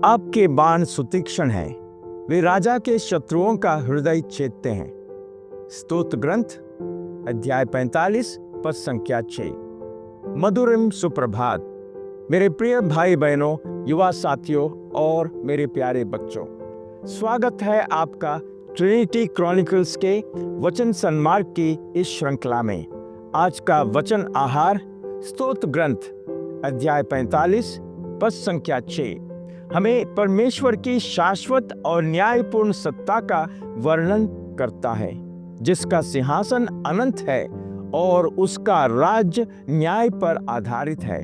आपके बाण सुतीक्ष्ण हैं, वे राजा के शत्रुओं का हृदय छेदते हैं। स्तोत्र ग्रंथ अध्याय 45 पद संख्या 6। मधुरम सुप्रभात मेरे प्रिय भाई बहनों, युवा साथियों और मेरे प्यारे बच्चों, स्वागत है आपका ट्रिनिटी क्रॉनिकल्स के वचन सन्मार्ग की इस श्रृंखला में। आज का वचन आहार स्तोत्र ग्रंथ अध्याय 45 पद संख्या 6 हमें परमेश्वर की शाश्वत और न्यायपूर्ण सत्ता का वर्णन करता है, जिसका सिंहासन अनंत है और उसका राज्य न्याय पर आधारित है।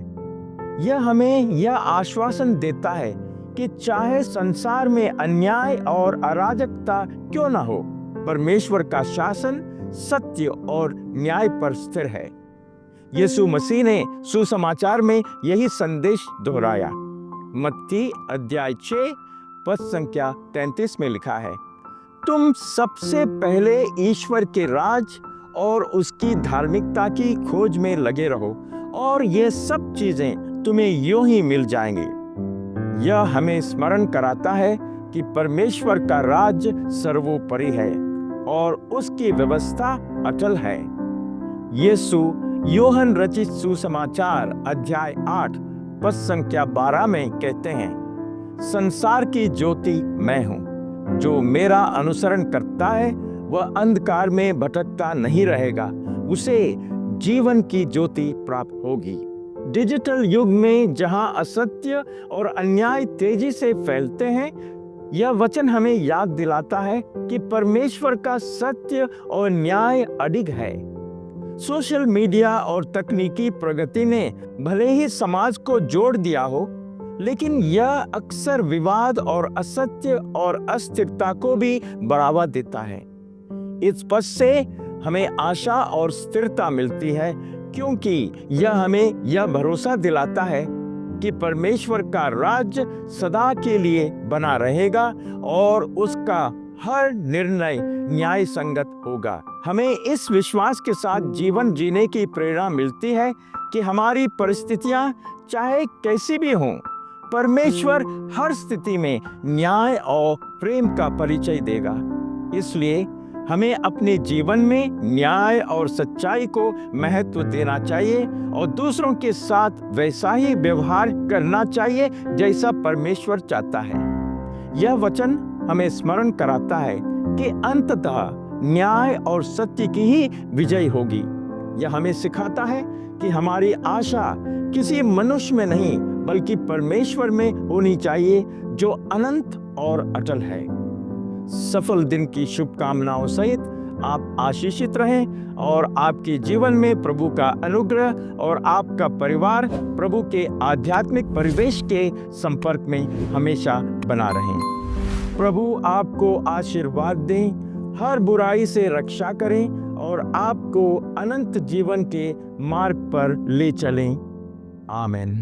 यह हमें यह आश्वासन देता है कि चाहे संसार में अन्याय और अराजकता क्यों न हो, परमेश्वर का शासन सत्य और न्याय पर स्थिर है। यीशु मसीह ने सुसमाचार में यही संदेश दोहराया। मत्ती अध्याय 6 पद संख्या 33 में लिखा है, तुम सबसे पहले ईश्वर के राज और उसकी धार्मिकता की खोज में लगे रहो और ये सब चीजें तुम्हें यूं ही मिल जाएंगी। यह हमें स्मरण कराता है कि परमेश्वर का राज सर्वोपरि है और उसकी व्यवस्था अटल है। यीशु यूहन्ना रचित सुसमाचार अध्याय 8 पद संख्या 12 में कहते हैं, संसार की ज्योति मैं हूं, जो मेरा अनुसरण करता है वह अंधकार में भटकता नहीं रहेगा, उसे जीवन की ज्योति प्राप्त होगी। डिजिटल युग में जहां असत्य और अन्याय तेजी से फैलते हैं, यह वचन हमें याद दिलाता है कि परमेश्वर का सत्य और न्याय अडिग है। सोशल मीडिया और तकनीकी प्रगति ने भले ही समाज को जोड़ दिया हो, लेकिन यह अक्सर विवाद और असत्य और अस्थिरता को भी बढ़ावा देता है। इस पद से हमें आशा और स्थिरता मिलती है, क्योंकि यह हमें यह भरोसा दिलाता है कि परमेश्वर का राज्य सदा के लिए बना रहेगा और उसका हर निर्णय न्याय संगत होगा। हमें इस विश्वास के साथ जीवन जीने की प्रेरणा मिलती है कि हमारी परिस्थितियां चाहे कैसी भी हों, परमेश्वर हर स्थिति में न्याय और प्रेम का परिचय देगा। इसलिए हमें अपने जीवन में न्याय और सच्चाई को महत्व देना चाहिए और दूसरों के साथ वैसा ही व्यवहार करना चाहिए जैसा परमेश्वर चाहता है। यह वचन हमें स्मरण कराता है कि अंततः न्याय और सत्य की ही विजय होगी। यह हमें सिखाता है कि हमारी आशा किसी मनुष्य में नहीं बल्कि परमेश्वर में होनी चाहिए, जो अनंत और अटल है। सफल दिन की शुभकामनाओं सहित आप आशीषित रहें और आपके जीवन में प्रभु का अनुग्रह और आपका परिवार प्रभु के आध्यात्मिक परिवेश के संपर्क में हमेशा बना रहें। प्रभु आपको आशीर्वाद दें, हर बुराई से रक्षा करें और आपको अनंत जीवन के मार्ग पर ले चलें। आमीन।